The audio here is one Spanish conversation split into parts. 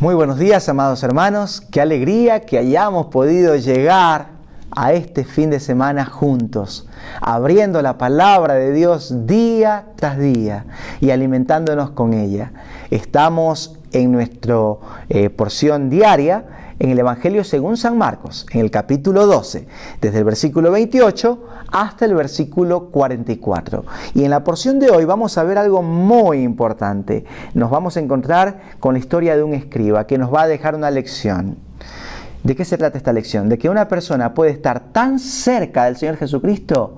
Muy buenos días, amados hermanos. Qué alegría que hayamos podido llegar a este fin de semana juntos, abriendo la palabra de Dios día tras día y alimentándonos con ella. Estamos en nuestra porción diaria en el Evangelio según San Marcos, en el capítulo 12, desde el versículo 28 hasta el versículo 44. Y en la porción de hoy vamos a ver algo muy importante. Nos vamos a encontrar con la historia de un escriba que nos va a dejar una lección. ¿De qué se trata esta lección? De que una persona puede estar tan cerca del Señor Jesucristo,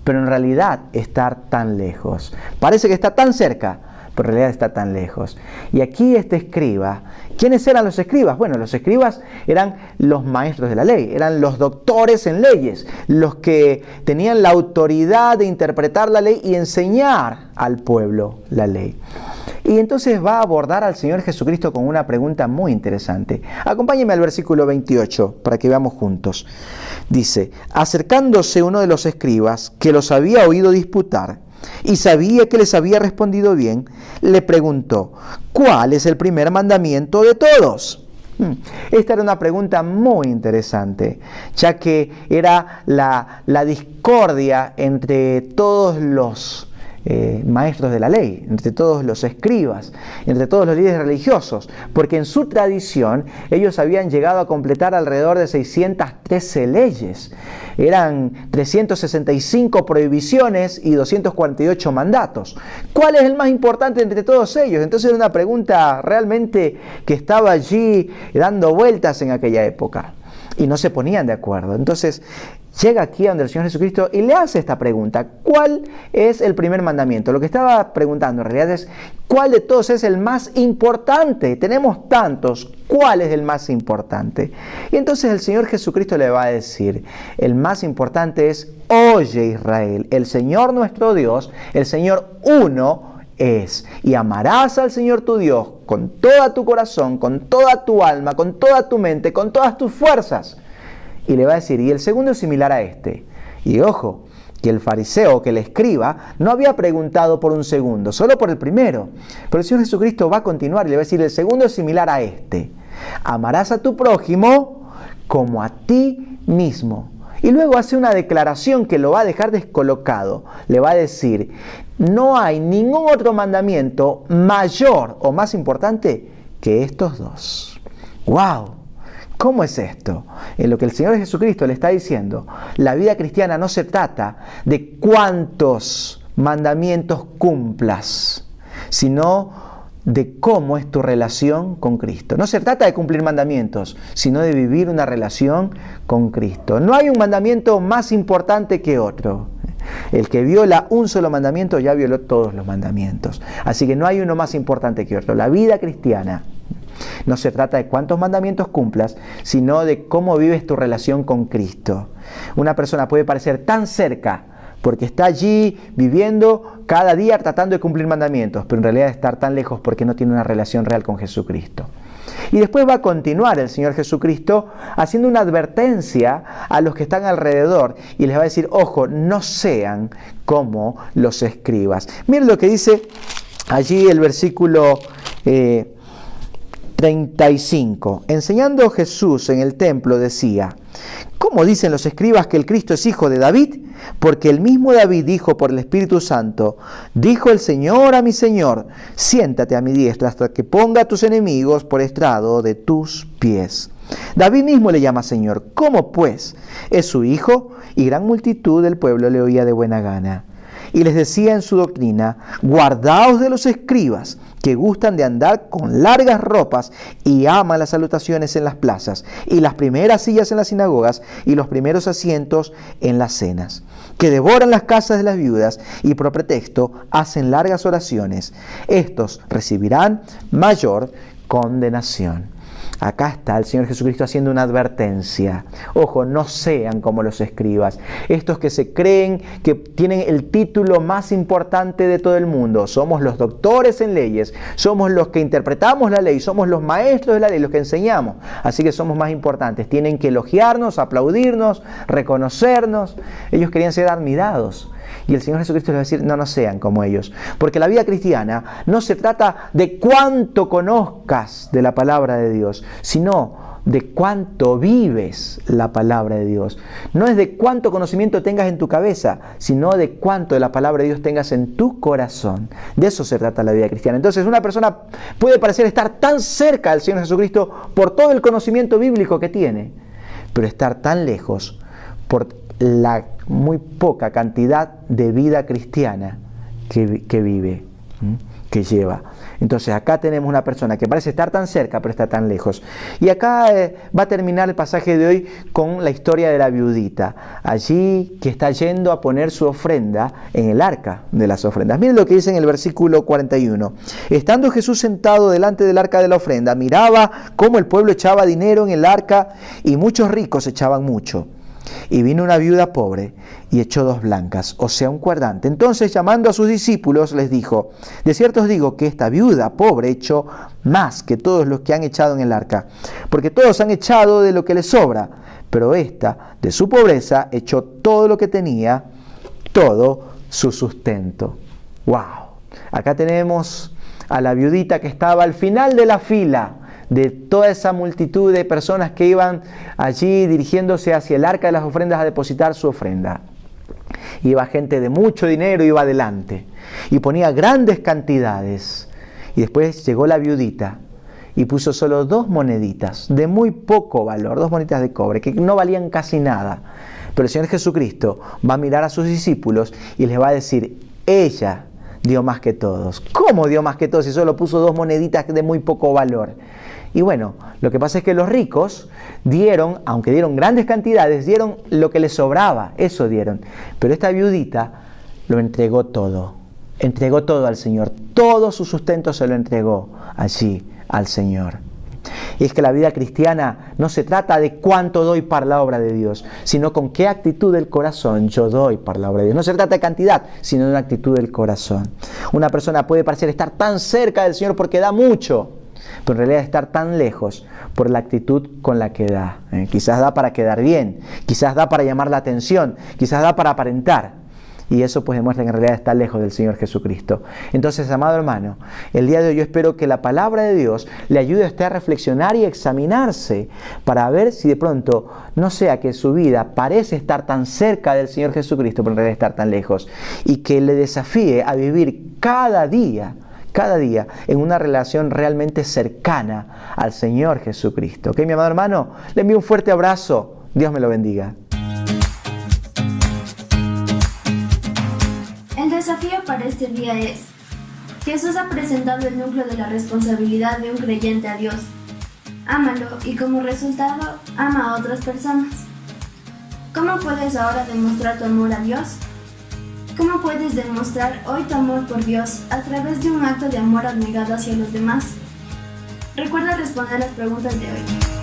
pero en realidad estar tan lejos. Parece que está tan cerca, pero en realidad está tan lejos. Y aquí este escriba, ¿quiénes eran los escribas? Bueno, los escribas eran los maestros de la ley, eran los doctores en leyes, los que tenían la autoridad de interpretar la ley y enseñar al pueblo la ley. Y entonces va a abordar al Señor Jesucristo con una pregunta muy interesante. Acompáñenme al versículo 28 para que veamos juntos. Dice: acercándose uno de los escribas que los había oído disputar y sabía que les había respondido bien, le preguntó: ¿cuál es el primer mandamiento de todos? Esta era una pregunta muy interesante, ya que era la discordia entre todos los maestros de la ley, entre todos los escribas, entre todos los líderes religiosos, porque en su tradición ellos habían llegado a completar alrededor de 613 leyes. Eran 365 prohibiciones y 248 mandatos. ¿Cuál es el más importante entre todos ellos? Entonces era una pregunta realmente que estaba allí dando vueltas en aquella época y no se ponían de acuerdo. Entonces llega aquí a donde el Señor Jesucristo y le hace esta pregunta: ¿cuál es el primer mandamiento? Lo que estaba preguntando en realidad es: ¿cuál de todos es el más importante? Tenemos tantos, ¿cuál es el más importante? Y entonces el Señor Jesucristo le va a decir: el más importante es: oye Israel, el Señor nuestro Dios, el Señor uno es, y amarás al Señor tu Dios con todo tu corazón, con toda tu alma, con toda tu mente, con todas tus fuerzas. Y le va a decir: y el segundo es similar a este. Y ojo, que el fariseo, que el escriba, no había preguntado por un segundo, solo por el primero. Pero el Señor Jesucristo va a continuar y le va a decir: el segundo es similar a este. Amarás a tu prójimo como a ti mismo. Y luego hace una declaración que lo va a dejar descolocado. Le va a decir: no hay ningún otro mandamiento mayor o más importante que estos dos. ¡Wow! ¿Cómo es esto? En lo que el Señor Jesucristo le está diciendo, la vida cristiana no se trata de cuántos mandamientos cumplas, sino de cómo es tu relación con Cristo. No se trata de cumplir mandamientos, sino de vivir una relación con Cristo. No hay un mandamiento más importante que otro. El que viola un solo mandamiento ya violó todos los mandamientos. Así que no hay uno más importante que otro. La vida cristiana no se trata de cuántos mandamientos cumplas, sino de cómo vives tu relación con Cristo. Una persona puede parecer tan cerca porque está allí viviendo cada día tratando de cumplir mandamientos, pero en realidad estar tan lejos porque no tiene una relación real con Jesucristo. Y después va a continuar el Señor Jesucristo haciendo una advertencia a los que están alrededor y les va a decir: ojo, no sean como los escribas. Miren lo que dice allí el versículo 35. Enseñando Jesús en el templo decía: ¿cómo dicen los escribas que el Cristo es hijo de David? Porque el mismo David dijo por el Espíritu Santo: dijo el Señor a mi Señor, siéntate a mi diestra hasta que ponga a tus enemigos por estrado de tus pies. David mismo le llama Señor. ¿Cómo pues es su hijo? Y gran multitud del pueblo le oía de buena gana. Y les decía en su doctrina: guardaos de los escribas, que gustan de andar con largas ropas y aman las salutaciones en las plazas, y las primeras sillas en las sinagogas, y los primeros asientos en las cenas, que devoran las casas de las viudas, y por pretexto hacen largas oraciones. Estos recibirán mayor condenación. Acá está el Señor Jesucristo haciendo una advertencia. Ojo, no sean como los escribas, estos que se creen que tienen el título más importante de todo el mundo. Somos los doctores en leyes, somos los que interpretamos la ley, somos los maestros de la ley, los que enseñamos. Así que somos más importantes. Tienen que elogiarnos, aplaudirnos, reconocernos. Ellos querían ser admirados. Y el Señor Jesucristo les va a decir, no sean como ellos. Porque la vida cristiana no se trata de cuánto conozcas de la palabra de Dios, sino de cuánto vives la palabra de Dios. No es de cuánto conocimiento tengas en tu cabeza, sino de cuánto de la palabra de Dios tengas en tu corazón. De eso se trata la vida cristiana. Entonces, una persona puede parecer estar tan cerca del Señor Jesucristo por todo el conocimiento bíblico que tiene, pero estar tan lejos por la muy poca cantidad de vida cristiana que vive, que lleva. Entonces acá tenemos una persona que parece estar tan cerca pero está tan lejos. Y acá va a terminar el pasaje de hoy con la historia de la viudita, allí que está yendo a poner su ofrenda en el arca de las ofrendas. Miren lo que dice en el versículo 41. Estando Jesús sentado delante del arca de la ofrenda, miraba cómo el pueblo echaba dinero en el arca y muchos ricos echaban mucho. Y vino una viuda pobre y echó 2 blancas, o sea, un cuadrante. Entonces, llamando a sus discípulos, les dijo: de cierto os digo que esta viuda pobre echó más que todos los que han echado en el arca, porque todos han echado de lo que les sobra, pero esta, de su pobreza, echó todo lo que tenía, todo su sustento. ¡Wow! Acá tenemos a la viudita que estaba al final de la fila de toda esa multitud de personas que iban allí dirigiéndose hacia el arca de las ofrendas a depositar su ofrenda. Iba gente de mucho dinero, iba adelante y ponía grandes cantidades. Y después llegó la viudita y puso solo 2 moneditas de muy poco valor, 2 moneditas de cobre que no valían casi nada. Pero el Señor Jesucristo va a mirar a sus discípulos y les va a decir: ella dio más que todos. ¿Cómo dio más que todos si solo puso 2 moneditas de muy poco valor? Y bueno, lo que pasa es que los ricos dieron, aunque dieron grandes cantidades, dieron lo que les sobraba, eso dieron. Pero esta viudita lo entregó todo al Señor, todo su sustento se lo entregó allí al Señor. Y es que la vida cristiana no se trata de cuánto doy para la obra de Dios, sino con qué actitud del corazón yo doy para la obra de Dios. No se trata de cantidad, sino de una actitud del corazón. Una persona puede parecer estar tan cerca del Señor porque da mucho, pero en realidad estar tan lejos por la actitud con la que da. Quizás da para quedar bien, quizás da para llamar la atención, quizás da para aparentar. Y eso pues demuestra que en realidad está lejos del Señor Jesucristo. Entonces, amado hermano, el día de hoy yo espero que la palabra de Dios le ayude a usted a reflexionar y examinarse para ver si de pronto no sea que su vida parece estar tan cerca del Señor Jesucristo, pero en realidad estar tan lejos. Y que le desafíe a vivir cada día en una relación realmente cercana al Señor Jesucristo. ¿Ok, mi amado hermano? Le envío un fuerte abrazo. Dios me lo bendiga. El desafío para este día es: Jesús ha presentado el núcleo de la responsabilidad de un creyente a Dios. Ámalo y como resultado, ama a otras personas. ¿Cómo puedes ahora demostrar tu amor a Dios? ¿Cómo puedes demostrar hoy tu amor por Dios a través de un acto de amor abnegado hacia los demás? Recuerda responder las preguntas de hoy.